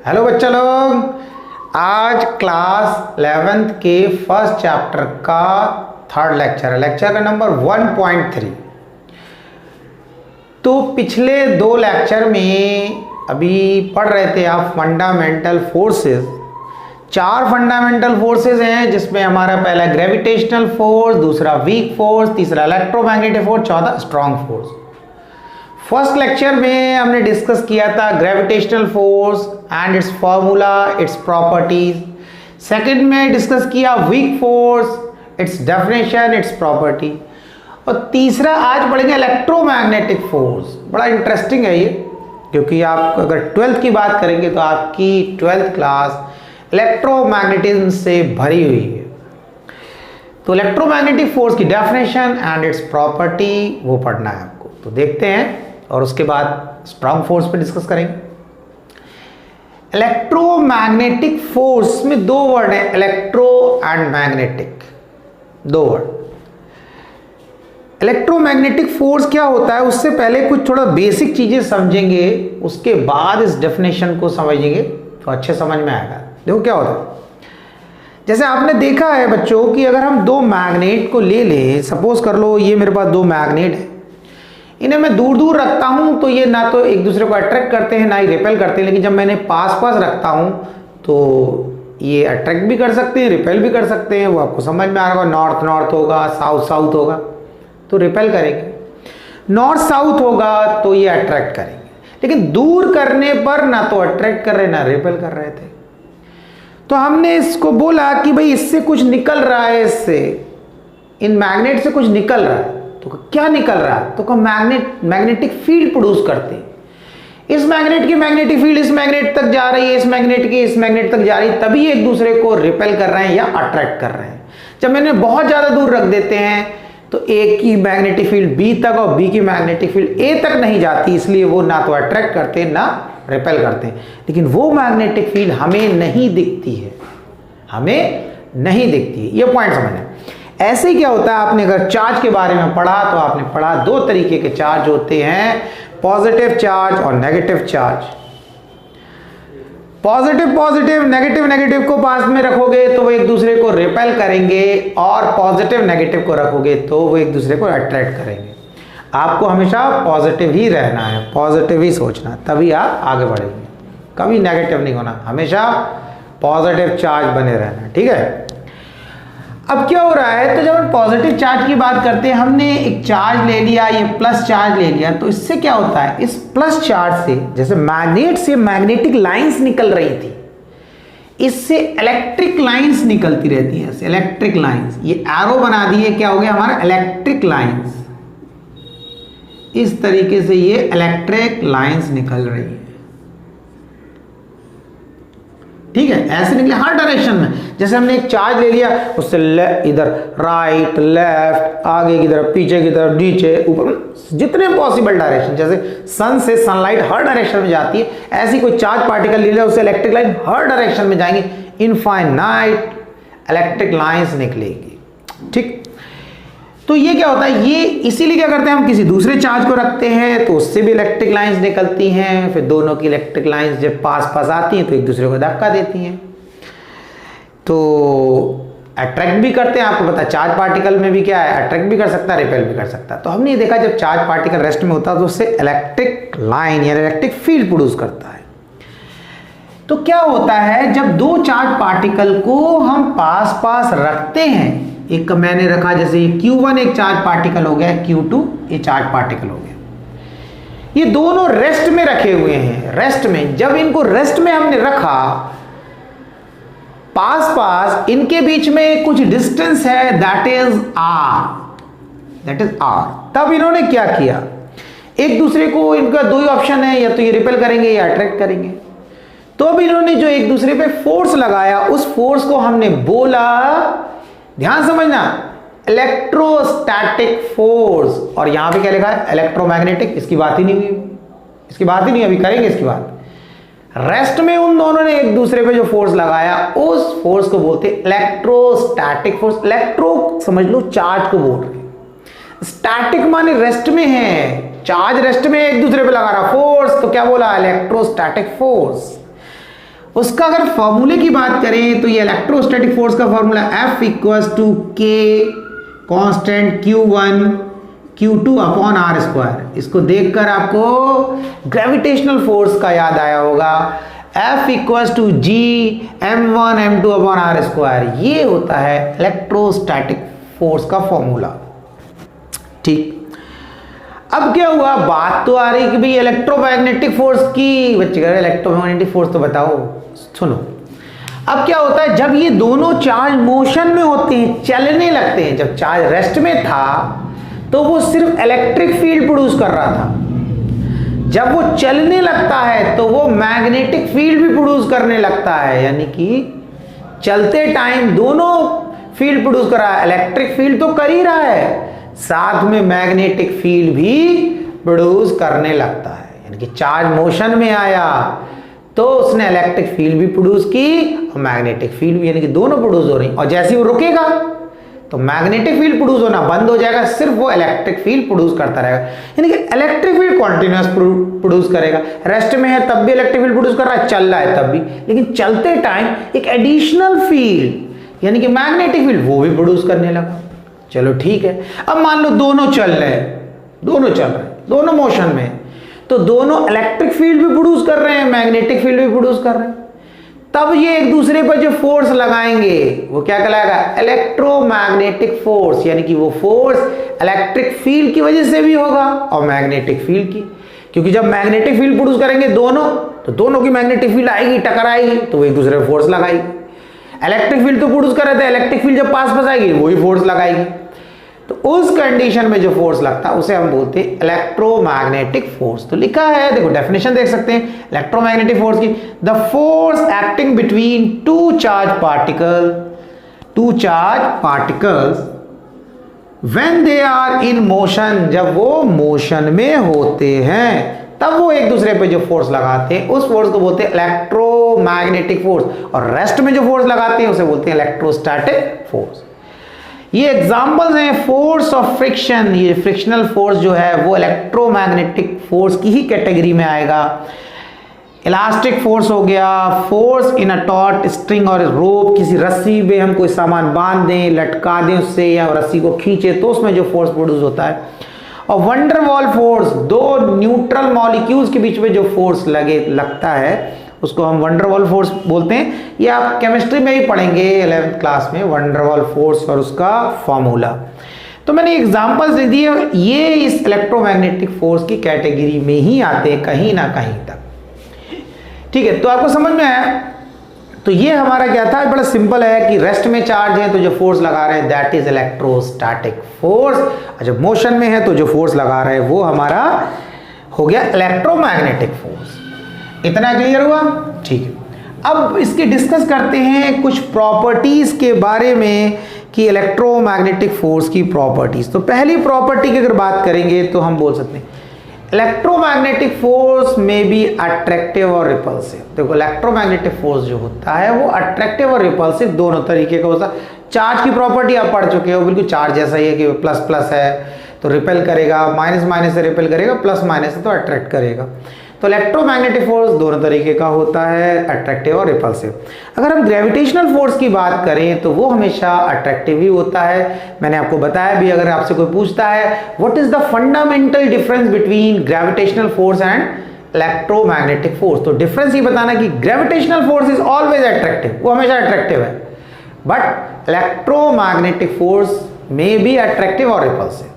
Hello बच्चा लोग, आज क्लास 11th के फर्स्ट चैप्टर का थर्ड लेक्चर है। लेक्चर का नंबर 1.3। तो पिछले दो लेक्चर में अभी पढ़ रहे थे आप फंडामेंटल फोर्सेस। चार फंडामेंटल फोर्सेस हैं, जिसमें हमारा पहला ग्रेविटेशनल फोर्स, दूसरा वीक फोर्स, तीसरा इलेक्ट्रोमैग्नेटिक फोर्स, चौथा स्ट्रॉन्ग फोर्स। फर्स्ट लेक्चर में हमने डिस्कस किया था gravitational force and it's formula, its properties. Second में डिस्कस किया weak force, it's definition, it's property. और तीसरा आज पढ़ेंगे इलेक्ट्रोमैग्नेटिक फोर्स। बड़ा इंटरेस्टिंग है ये, क्योंकि आप अगर 12th की बात करेंगे तो आपकी 12th क्लास इलेक्ट्रोमैग्नेटिज्म से भरी हुई है। तो इलेक्ट्रोमैग्नेटिक फोर्स की डेफिनेशन एंड इट्स प्रॉपर्टी वो पढ़ना है आपको। तो देखते हैं, और उसके बाद स्ट्रॉन्ग फोर्स पे डिस्कस करेंगे। इलेक्ट्रोमैग्नेटिक फोर्स में दो वर्ड है, इलेक्ट्रो एंड मैग्नेटिक, दो वर्ड। इलेक्ट्रोमैग्नेटिक फोर्स क्या होता है, उससे पहले कुछ थोड़ा बेसिक चीजें समझेंगे, उसके बाद इस डेफिनेशन को समझेंगे तो अच्छे समझ में आएगा। देखो क्या होता है, जैसे आपने देखा है बच्चों कि अगर हम दो मैग्नेट को ले लें, सपोज कर लो ये मेरे पास दो मैग्नेट है, इन्हें मैं दूर दूर रखता हूं तो ये ना तो एक दूसरे को अट्रैक्ट करते हैं ना ही रिपेल करते हैं, लेकिन जब मैंने पास पास रखता हूं तो ये अट्रैक्ट भी कर सकते हैं, रिपेल भी कर सकते हैं। वो आपको समझ में आ रहा होगा, नॉर्थ नॉर्थ होगा, साउथ साउथ होगा तो रिपेल करेंगे, नॉर्थ साउथ होगा तो ये अट्रैक्ट करेंगे। लेकिन दूर करने पर ना तो अट्रैक्ट कर रहे ना रिपेल कर रहे थे। तो हमने इसको बोला कि भाई इससे कुछ निकल रहा है, इससे इन मैग्नेट से कुछ निकल रहा है। तो क्या निकल रहा है, तो मैग्नेटिक फील्ड प्रोड्यूस करते हैं। इस मैग्नेट की मैग्नेटिक फील्ड इस मैग्नेट तक जा रही है, इस मैग्नेट की इस मैग्नेट तक जा रही है, तभी एक दूसरे को रिपेल कर रहे हैं या अट्रैक्ट कर रहे हैं। जब मैंने बहुत ज्यादा दूर रख देते हैं तो ए की मैग्नेटिक फील्ड बी तक और बी की मैग्नेटिक फील्ड ए तक नहीं जाती, इसलिए वो ना तो अट्रैक्ट करते हैं ना रिपेल करते हैं। लेकिन वो मैग्नेटिक फील्ड हमें नहीं दिखती है, हमें नहीं दिखती है। ये पॉइंट समझना। ऐसे क्या होता है, आपने अगर चार्ज के बारे में पढ़ा तो आपने पढ़ा दो तरीके के चार्ज होते हैं, पॉजिटिव चार्ज और negative charge. Positive positive, negative negative को पास में रखोगे तो वो एक दूसरे को रिपेल करेंगे, और पॉजिटिव नेगेटिव को रखोगे तो वो एक दूसरे को अट्रैक्ट करेंगे। आपको हमेशा पॉजिटिव ही रहना है, पॉजिटिव ही सोचना, तभी आप आगे बढ़ेंगे। कभी नेगेटिव नहीं होना, हमेशा पॉजिटिव चार्ज बने रहना, ठीक है। अब क्या हो रहा है, तो जब हम पॉजिटिव चार्ज की बात करते हैं, हमने एक चार्ज ले लिया, ये प्लस चार्ज ले लिया, तो इससे क्या होता है, इस प्लस चार्ज से जैसे मैग्नेट से मैग्नेटिक लाइंस निकल रही थी, इससे इलेक्ट्रिक लाइंस निकलती रहती है, इलेक्ट्रिक लाइंस। ये एरो बना दिए, क्या हो गया हमारा इलेक्ट्रिक लाइंस। इस तरीके से ये इलेक्ट्रिक लाइंस निकल रही है, ठीक है। ऐसे निकले हर डायरेक्शन में। जैसे हमने एक चार्ज ले लिया, उससे इधर राइट लेफ्ट, आगे की तरफ, पीछे की तरफ, नीचे ऊपर, जितने पॉसिबल डायरेक्शन, जैसे सन से सनलाइट हर डायरेक्शन में जाती है, ऐसी कोई चार्ज पार्टिकल ले लिया, उससे इलेक्ट्रिक लाइन हर डायरेक्शन में जाएंगे, इनफाइनाइट इलेक्ट्रिक लाइंस निकलेगी, ठीक। तो ये क्या होता है, ये इसीलिए क्या करते हैं, हम किसी दूसरे चार्ज को रखते हैं तो उससे भी इलेक्ट्रिक लाइंस निकलती हैं, फिर दोनों की इलेक्ट्रिक लाइंस जब पास पास आती हैं तो एक दूसरे को धक्का देती हैं, तो अट्रैक्ट भी करते हैं। आपको पता है चार्ज पार्टिकल में भी क्या है, अट्रैक्ट भी कर सकता है, रिपेल भी कर सकता है। तो हमने ये देखा जब चार्ज पार्टिकल रेस्ट में होता है तो उससे इलेक्ट्रिक लाइन या इलेक्ट्रिक फील्ड प्रोड्यूस करता है। तो क्या होता है, जब दो चार्ज पार्टिकल को हम पास पास रखते हैं, एक मैंने रखा, जैसे ये Q1 एक चार्ज पार्टिकल हो गया, Q2 ये चार्ज पार्टिकल हो गया, ये दोनों रेस्ट में रखे हुए हैं, रेस्ट में। जब इनको रेस्ट में हमने रखा, पास पास इनके बीच में कुछ डिस्टेंस है, दैट इज R। तब इन्होंने क्या किया, एक दूसरे को, इनका दो ही ऑप्शन है, या तो ये रिपेल करेंगे या अट्रैक्ट करेंगे। तो अब इन्होंने जो एक दूसरे पे फोर्स लगाया, उस फोर्स को हमने बोला, ध्यान समझना, इलेक्ट्रोस्टैटिक फोर्स। और यहां पे क्या लिखा है, इलेक्ट्रोमैग्नेटिक। इसकी बात ही नहीं हुई, इसकी बात ही नहीं, अभी करेंगे इसकी बात। रेस्ट में उन दोनों ने एक दूसरे पे जो फोर्स लगाया, उस फोर्स को बोलते हैं इलेक्ट्रोस्टैटिक फोर्स। इलेक्ट्रो समझ लो चार्ज को बोल रहे, स्टैटिक माने रेस्ट में है, चार्ज रेस्ट में एक दूसरे पे लगा रहा फोर्स, तो क्या बोला, इलेक्ट्रोस्टैटिक फोर्स। उसका अगर फॉर्मूले की बात करें तो ये इलेक्ट्रोस्टैटिक फोर्स का formula F equals to K constant Q1 Q2 upon R square. इसको देखकर आपको ग्रेविटेशनल फोर्स का याद आया होगा, F equals to G M1 M2 upon R square. ये होता है इलेक्ट्रोस्टैटिक फोर्स का फॉर्मूला। ठीक, अब क्या हुआ, बात तो आ रही कि भाई इलेक्ट्रोमैग्नेटिक फोर्स की, बच्चे कह रहे इलेक्ट्रोमैग्नेटिक फोर्स तो बताओ। सुनो, अब क्या होता है जब ये दोनों चार्ज मोशन में होते हैं, चलने लगते हैं। जब चार्ज रेस्ट में था तो वो सिर्फ इलेक्ट्रिक फील्ड प्रोड्यूस कर रहा था, जब वो चलने लगता है तो वो मैग्नेटिक फील्ड भी प्रोड्यूस करने लगता है। यानी कि चलते टाइम दोनों फील्ड प्रोड्यूस कर रहा है, इलेक्ट्रिक फील्ड तो कर ही रहा है, साथ में मैग्नेटिक फील्ड भी प्रोड्यूस करने लगता है। यानी कि चार्ज मोशन में आया तो उसने इलेक्ट्रिक फील्ड भी प्रोड्यूस की और मैग्नेटिक फील्ड भी, यानी कि दोनों प्रोड्यूस हो रही। और जैसे ही वो रुकेगा तो मैग्नेटिक फील्ड प्रोड्यूस होना बंद हो जाएगा, सिर्फ वो इलेक्ट्रिक फील्ड प्रोड्यूस करता रहेगा। यानी कि इलेक्ट्रिक फील्ड कॉन्टिन्यूअस प्रोड्यूस करेगा, रेस्ट में है तब भी इलेक्ट्रिक फील्ड प्रोड्यूस कर रहा है, चल रहा है तब भी, लेकिन चलते टाइम एक एडिशनल फील्ड यानी कि मैग्नेटिक फील्ड वो भी प्रोड्यूस करने लगा। चलो ठीक है, अब मान लो दोनों चल रहे हैं, दोनों मोशन में, तो दोनों इलेक्ट्रिक फील्ड भी प्रोड्यूस कर रहे हैं, मैग्नेटिक फील्ड भी प्रोड्यूस कर रहे हैं। तब ये एक दूसरे पर जो फोर्स लगाएंगे वो क्या कहलाएगा, इलेक्ट्रोमैग्नेटिक फोर्स। यानी कि वो फोर्स इलेक्ट्रिक फील्ड की वजह से भी होगा और मैग्नेटिक फील्ड की, क्योंकि जब मैग्नेटिक फील्ड प्रोड्यूस करेंगे दोनों, तो दोनों की मैग्नेटिक फील्ड आएगी, टकराएगी, तो वो एक दूसरे पर फोर्स लगाएगी। इलेक्ट्रिक फील्ड तो प्रोड्यूस कर रहे थे, इलेक्ट्रिक फील्ड जब पास आएगी वही फोर्स लगाएगी। तो उस कंडीशन में जो फोर्स लगता है उसे हम बोलते हैं इलेक्ट्रोमैग्नेटिक फोर्स। तो लिखा है, देखो डेफिनेशन देख सकते हैं इलेक्ट्रोमैग्नेटिक फोर्स की, the force acting between two charge particles when they are in motion, जब वो मोशन में होते हैं तब वो एक दूसरे पे जो फोर्स लगाते हैं उस फोर्स को बोलते हैं इलेक्ट्रोमैग्नेटिक फोर्स, और रेस्ट में जो फोर्स लगाते हैं उसे बोलते हैं इलेक्ट्रोस्टैटिक फोर्स। ये एग्जांपल्स हैं फोर्स ऑफ फ्रिक्शन। ये फ्रिक्शनल फोर्स जो है वो इलेक्ट्रोमैग्नेटिक फोर्स की ही कैटेगरी में आएगा। इलास्टिक फोर्स हो गया, force in a taught string और रोप, किसी रस्सी में हम कोई सामान बांध दें, लटका दें उससे, या रस्सी को खींचे तो उसमें जो फोर्स प्रोड्यूस होता है। और वंडरवॉल फोर्स, दो न्यूट्रल मॉलिक्यूल्स के बीच में जो फोर्स लगता है उसको हम वंडरवॉल फोर्स बोलते हैं। ये आप केमिस्ट्री में ही पढ़ेंगे 11th क्लास में, वंडरवॉल फोर्स और उसका फॉर्मूला। तो मैंने एग्जांपल्स दे दिए, ये इस इलेक्ट्रोमैग्नेटिक फोर्स की कैटेगरी में ही आते हैं कहीं ना कहीं तक। ठीक है, तो आपको समझ में आया। तो ये हमारा क्या था, बड़ा सिंपल है कि रेस्ट में चार्ज है तो जो फोर्स लगा रहे हैं दैट इज इलेक्ट्रोस्टैटिक फोर्स, और जब मोशन में है तो जो फोर्स लगा रहे हैं वो हमारा हो गया इलेक्ट्रोमैग्नेटिक फोर्स। इतना क्लियर हुआ? ठीक है, अब इसके डिस्कस करते हैं कुछ प्रॉपर्टीज के बारे में कि इलेक्ट्रोमैग्नेटिक फोर्स की प्रॉपर्टीज। तो पहली प्रॉपर्टी की अगर बात करेंगे तो हम बोल सकते हैं इलेक्ट्रोमैग्नेटिक फोर्स में बी अट्रैक्टिव और रिपल्सिव। देखो इलेक्ट्रोमैग्नेटिक फोर्स जो होता है वो अट्रैक्टिव और रिपल्सिव दोनों तरीके का होता है। चार्ज की प्रॉपर्टी आप पढ़ चुके हो, बिल्कुल चार्ज जैसा ही है कि प्लस प्लस है तो रिपेल करेगा, माइनस माइनस से रिपेल करेगा, प्लस माइनस से तो अट्रैक्ट करेगा। तो इलेक्ट्रोमैग्नेटिक फोर्स दोनों तरीके का होता है, अट्रैक्टिव और रिपल्सिव। अगर हम ग्रेविटेशनल फोर्स की बात करें तो वो हमेशा अट्रैक्टिव ही होता है। मैंने आपको बताया भी, अगर आपसे कोई पूछता है what is the fundamental difference between gravitational force and electromagnetic force, तो डिफरेंस ये बताना कि gravitational force is always attractive, वो हमेशा अट्रैक्टिव है, बट इलेक्ट्रोमैग्नेटिक फोर्स में भी अट्रैक्टिव और रिपल्सिव,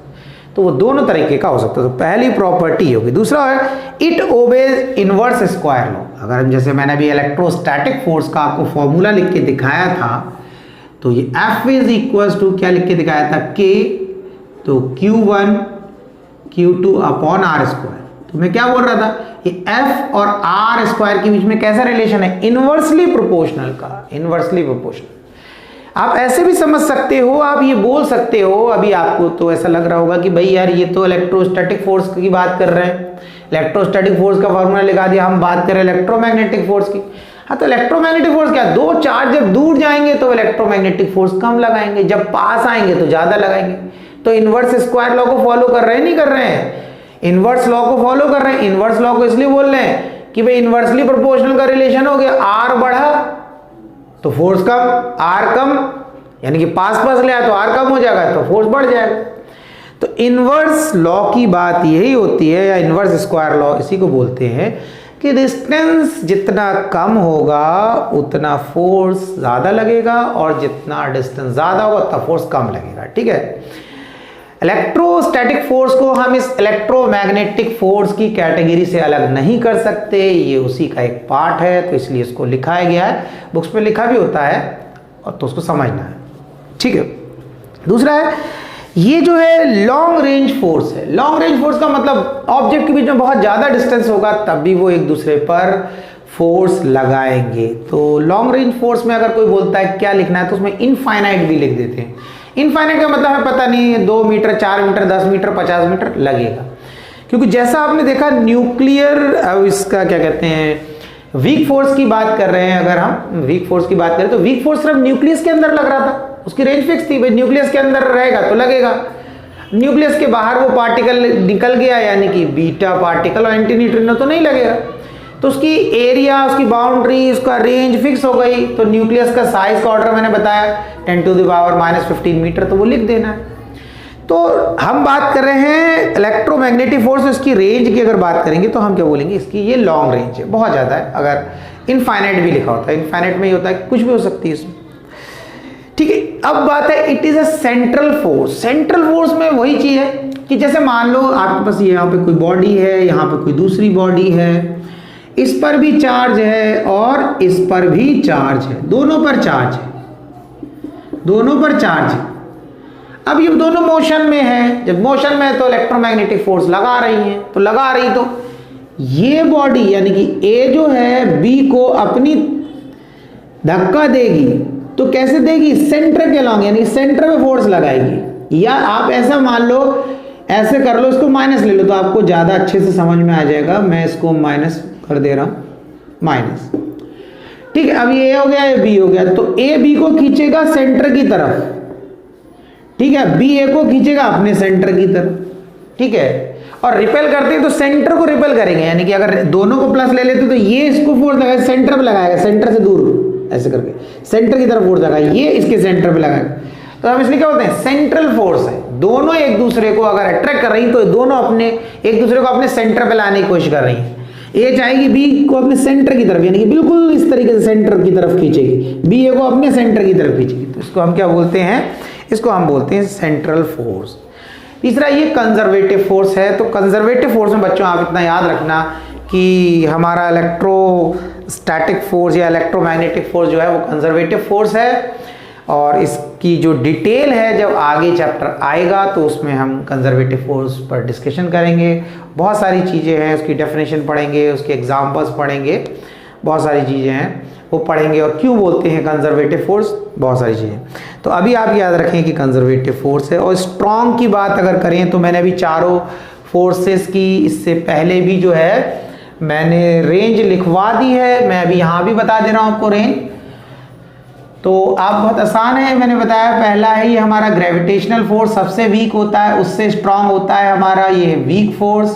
तो वो दोनों तरीके का हो सकता है। तो पहली प्रॉपर्टी होगी। दूसरा है it obeys inverse square law. अगर हम जैसे मैंने अभी इलेक्ट्रोस्टैटिक फोर्स का आपको फॉर्मूला लिख के दिखाया था, तो ये F इज इक्वल्स टू क्या लिख के दिखाया था, K, तो Q1 Q2 upon R square. तो मैं क्या बोल रहा था, ये F और R स्क्वायर के बीच में कैसा रिलेशन है, इनवर्सली प्रोपोर्शनल का, इनवर्सली प्रोपोर्शनल। आप ऐसे भी समझ सकते हो, आप ये बोल सकते हो, अभी आपको तो ऐसा लग रहा होगा कि भाई यार ये तो इलेक्ट्रोस्टैटिक फोर्स की बात कर रहे हैं, इलेक्ट्रोस्टैटिक फोर्स का फॉर्मूला लगा दिया, हम बात करें इलेक्ट्रोमैग्नेटिक फोर्स की। हाँ, तो इलेक्ट्रोमैग्नेटिक फोर्स क्या, दो चार्ज जब दूर जाएंगे तो इलेक्ट्रोमैग्नेटिक फोर्स कम लगाएंगे, जब पास आएंगे तो ज्यादा लगाएंगे। तो इनवर्स स्क्वायर लॉ को फॉलो कर रहे हैं, नहीं कर रहे हैं, इनवर्स लॉ को फॉलो कर रहे हैं। इनवर्स लॉ को इसलिए बोल रहे हैं कि भाई इन्वर्सली प्रोपोर्शनल का रिलेशन हो गया, आर बढ़ा तो फोर्स कम, आर कम यानी कि पास ले आया तो आर कम हो जाएगा तो फोर्स बढ़ जाएगा। तो इन्वर्स लॉ की बात यही होती है, या इन्वर्स स्क्वायर लॉ इसी को बोलते हैं कि डिस्टेंस जितना कम होगा उतना फोर्स ज़्यादा लगेगा और जितना डिस्टेंस ज़्यादा होगा उतना फोर्स कम लगेगा। ठीक है, इलेक्ट्रोस्टैटिक फोर्स को हम इस इलेक्ट्रोमैग्नेटिक फोर्स की कैटेगरी से अलग नहीं कर सकते, ये उसी का एक पार्ट है, तो इसलिए इसको लिखाया गया है, बुक्स में लिखा भी होता है और तो उसको समझना है। ठीक है, दूसरा है ये जो है लॉन्ग रेंज फोर्स है। लॉन्ग रेंज फोर्स का मतलब ऑब्जेक्ट के बीच में बहुत ज़्यादा डिस्टेंस होगा तब भी वो एक दूसरे पर फोर्स लगाएंगे। तो लॉन्ग रेंज फोर्स में अगर कोई बोलता है क्या लिखना है तो उसमें इनफाइनाइट भी लिख देते हैं। इनफाइनाइट का मतलब है पता नहीं 2 मीटर, 4 मीटर, 10 मीटर, 50 मीटर लगेगा, क्योंकि जैसा आपने देखा न्यूक्लियर, इसका क्या कहते हैं, वीक फोर्स की बात कर रहे हैं। अगर हम वीक फोर्स की बात करें तो वीक फोर्स सिर्फ न्यूक्लियस के अंदर लग रहा था, उसकी रेंज फिक्स थी, भाई न्यूक्लियस के अंदर रहेगा तो लगेगा, न्यूक्लियस के बाहर वो पार्टिकल निकल गया यानी कि बीटा पार्टिकल और एंटी न्यूट्रिनो तो नहीं लगेगा, तो उसकी एरिया, उसकी बाउंड्री, उसका रेंज फिक्स हो गई। तो न्यूक्लियस का साइज का ऑर्डर मैंने बताया 10⁻⁻15 मीटर, तो वो लिख देना है। तो हम बात कर रहे हैं इलेक्ट्रोमैग्नेटिक फोर्स, इसकी रेंज की अगर बात करेंगे तो हम क्या बोलेंगे, इसकी ये लॉन्ग रेंज है, बहुत ज़्यादा है। अगर इनफाइनाइट भी लिखा होता है, इनफाइनाइट में ये होता है कि कुछ भी हो सकती है इसमें। ठीक है, अब बात है it is a central force. Central force में वही चीज है कि जैसे मान लो आपके पास यहाँ पे कोई बॉडी है, यहाँ पे कोई दूसरी बॉडी है, इस पर भी चार्ज है और इस पर भी चार्ज है, दोनों पर चार्ज है, दोनों पर चार्ज है। अब ये दोनों मोशन में है, जब मोशन में है तो इलेक्ट्रोमैग्नेटिक फोर्स लगा रही है, तो लगा रही तो ये बॉडी यानी कि ए जो है बी को अपनी धक्का देगी, तो कैसे देगी, सेंटर के अलॉन्ग यानी सेंटर में फोर्स लगाएगी। या आप ऐसा मान लो, ऐसे कर लो, इसको माइनस ले लो तो आपको ज्यादा अच्छे से समझ में आ जाएगा। मैं इसको माइनस कर दे रहा हूं, माइनस। ठीक है, अब ये ए हो गया, ये बी हो गया, तो ए बी को खींचेगा सेंटर की तरफ, ठीक है, बी ए को खींचेगा अपने सेंटर की तरफ। ठीक है, और रिपेल करते हैं तो सेंटर को रिपेल करेंगे, यानी कि अगर दोनों को प्लस ले लेते तो ये इसको फोर्स लगाएगा, सेंटर पे लगाएगा, सेंटर से दूर ऐसे करके सेंटर की तरफ फोर्स लगाएगा, ये इसके सेंटर पे लगाएगा। तो हम इसलिए क्या बोलते हैं, सेंट्रल फोर्स है। दोनों एक दूसरे को अगर अट्रैक्ट कर रही तो दोनों अपने एक दूसरे को अपने सेंटर पे लाने की कोशिश कर रही है। ए चाहेगी बी को अपने सेंटर की तरफ, यानी कि बिल्कुल इस तरीके से सेंटर की तरफ खींचेगी, बी ए को अपने सेंटर की तरफ खींचेगी। तो इसको हम क्या बोलते हैं, इसको हम बोलते हैं सेंट्रल फोर्स। तीसरा ये कंजर्वेटिव फोर्स है। तो कंजर्वेटिव फोर्स में बच्चों आप इतना याद रखना कि हमारा इलेक्ट्रोस्टैटिक फोर्स या इलेक्ट्रोमैग्नेटिक फोर्स जो है वो कंजर्वेटिव फोर्स है, और इसकी जो डिटेल है जब आगे चैप्टर आएगा तो उसमें हम कंजर्वेटिव फोर्स पर डिस्कशन करेंगे। बहुत सारी चीज़ें हैं, उसकी डेफिनेशन पढ़ेंगे, उसके एग्जांपल्स पढ़ेंगे, बहुत सारी चीज़ें हैं वो पढ़ेंगे, और क्यों बोलते हैं कंजर्वेटिव फोर्स, बहुत सारी चीज़ें। तो अभी आप याद रखें कि कंजर्वेटिव फोर्स है। और स्ट्रॉन्ग की बात अगर करें तो मैंने अभी चारों फोर्सेस की इससे पहले भी जो है मैंने रेंज लिखवा दी है, मैं अभी यहाँ भी बता दे रहा हूँ आपको रेंज। तो आप बहुत आसान है, मैंने बताया पहला है ये हमारा ग्रेविटेशनल फोर्स, सबसे वीक होता है, उससे स्ट्रांग होता है हमारा ये वीक फोर्स।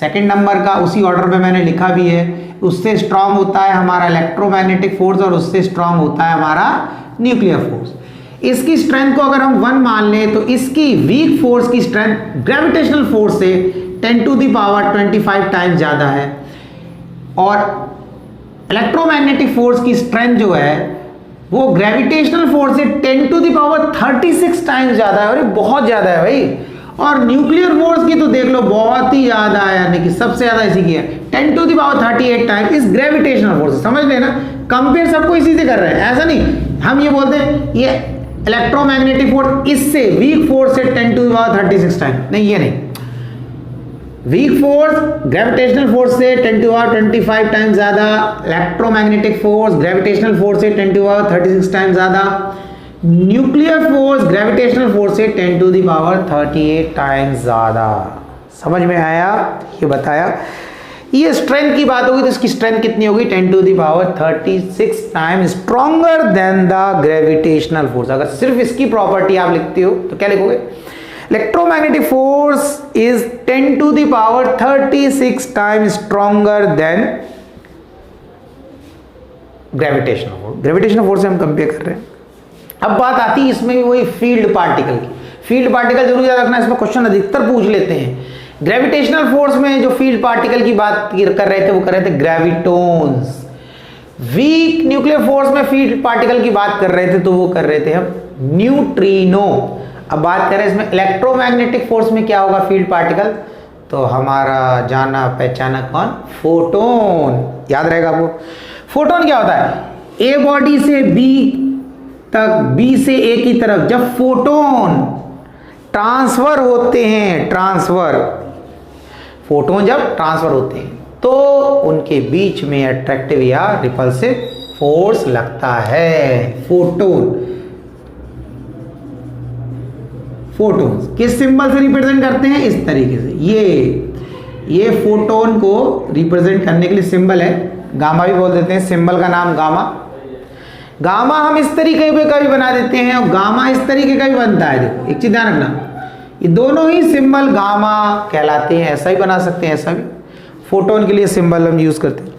सेकंड नंबर का उसी ऑर्डर में मैंने लिखा भी है, उससे स्ट्रांग होता है हमारा इलेक्ट्रोमैग्नेटिक फोर्स, और उससे स्ट्रांग होता है हमारा न्यूक्लियर फोर्स। इसकी स्ट्रेंथ को अगर हम 1 मान लें तो इसकी वीक फोर्स की स्ट्रेंथ ग्रेविटेशनल फोर्स से 10⁻25 टाइम्स ज़्यादा है, और इलेक्ट्रोमैग्नेटिक फोर्स की स्ट्रेंथ जो है वो ग्रेविटेशनल फोर्स से 10⁻36 टाइम्स ज़्यादा है, और ये बहुत ज़्यादा है भाई। और न्यूक्लियर फोर्स की तो देख लो बहुत ही ज़्यादा है, यानी कि सबसे ज़्यादा इसी की है 10⁻38 टाइम्स इस ग्रेविटेशनल फोर्स। समझ लेना, कंपेयर सबको इसी से कर रहे हैं, ऐसा नहीं हम ये बोलते हैं ये इलेक्ट्रोमैग्नेटिक फोर्स इससे वीक फोर्स से 10⁻36 टाइम्स, नहीं ये नहीं। वीक फोर्स ग्रेविटेशनल फोर्स से 10⁻25 टाइम्स ज़्यादा, इलेक्ट्रोमैग्नेटिक फोर्स ग्रेविटेशनल फोर्स से 10⁻36 टाइम्स ज़्यादा, न्यूक्लियर फोर्स ग्रेविटेशनल फोर्स से 10⁻38 टाइम्स ज़्यादा। समझ में आया, ये बताया। ये स्ट्रेंथ की बात होगी तो इसकी स्ट्रेंथ कितनी होगी, 10⁻36 times stronger than the gravitational force. अगर सिर्फ इसकी प्रॉपर्टी आप लिखते हो तो क्या लिखोगे, electromagnetic force is 10⁻36 times stronger than gravitational force से हम कंपेयर कर रहे हैं। अब बात आती है इसमें भी वही फील्ड पार्टिकल की। फील्ड पार्टिकल जरूर याद रखना, इसमें क्वेश्चन अधिकतर पूछ लेते हैं। ग्रेविटेशनल फोर्स में जो फील्ड पार्टिकल की बात कर रहे थे वो कर रहे थे ग्रेविटोन्स। वीक न्यूक्लियर फोर्स में फील्ड पार्टिकल की बात कर रहे थे तो वो कर रहे थे हम न्यूट्रिनो। अब बात करें इसमें इलेक्ट्रोमैग्नेटिक फोर्स में क्या होगा फील्ड पार्टिकल, तो हमारा जाना पहचाना कौन, फोटोन। याद रहेगा आपको। फोटोन क्या होता है, ए बॉडी से बी तक, बी से ए की तरफ जब फोटोन ट्रांसफर होते हैं, फोटोन जब ट्रांसफर होते हैं तो उनके बीच में अट्रैक्टिव या रिपल्सिव फोर्स लगता है। फोटोन किस सिंबल से रिप्रेजेंट करते हैं, इस तरीके से। ये फोटोन को रिप्रेजेंट करने के लिए सिंबल है, गामा भी बोल देते हैं, सिंबल का नाम गामा हम इस तरीके का भी बना देते हैं और गामा इस तरीके का भी बनता है। देखो एक चीज ध्यान रखना, ये दोनों ही सिंबल गामा कहलाते हैं। ऐसा ही बना सकते हैं, ऐसा भी। फोटोन के लिए सिंबल हम यूज करते हैं।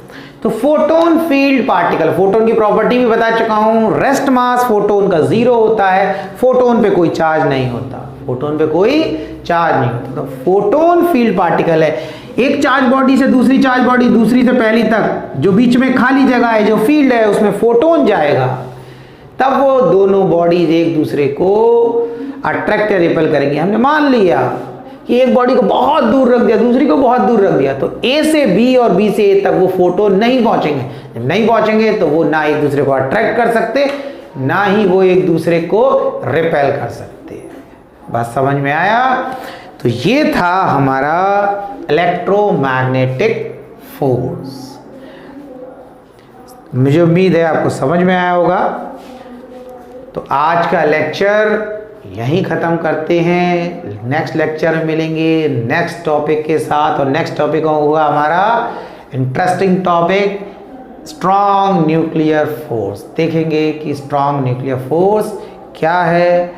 तो फोटोन फील्ड पार्टिकल, फोटोन की प्रॉपर्टी भी बता चुका हूं। रेस्ट मास फोटोन का 0 होता है, फोटोन पे कोई चार्ज नहीं होता, फोटोन पे कोई चार्ज नहीं होता। तो फोटोन फील्ड पार्टिकल है। एक चार्ज बॉडी से दूसरी चार्ज बॉडी, दूसरी से पहली तक जो बीच में खाली जगह है, जो फील्ड है, उसमें फोटोन जाएगा, तब वो दोनों बॉडीज एक दूसरे को अट्रैक्ट या रिपेल करेंगे। हमने मान लिया कि एक बॉडी को बहुत दूर रख दिया, दूसरी को बहुत दूर रख दिया, तो ए से बी और बी से ए तक वो फोटोन नहीं पहुंचेंगे। जब नहीं पहुंचेंगे तो वो ना एक दूसरे को अट्रैक्ट कर सकते, ना ही वो एक दूसरे को रिपेल कर सकते। बात समझ में आया? तो ये था हमारा इलेक्ट्रोमैग्नेटिक फोर्स। मुझे उम्मीद है आपको समझ में आया होगा। तो आज का लेक्चर यहीं ख़त्म करते हैं। नेक्स्ट लेक्चर में मिलेंगे नेक्स्ट टॉपिक के साथ, और नेक्स्ट टॉपिक होगा हमारा interesting topic strong nuclear force. देखेंगे कि स्ट्रॉन्ग न्यूक्लियर फोर्स क्या है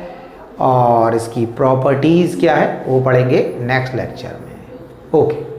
और इसकी प्रॉपर्टीज़ क्या है, वो पढ़ेंगे नेक्स्ट लेक्चर में। ओके।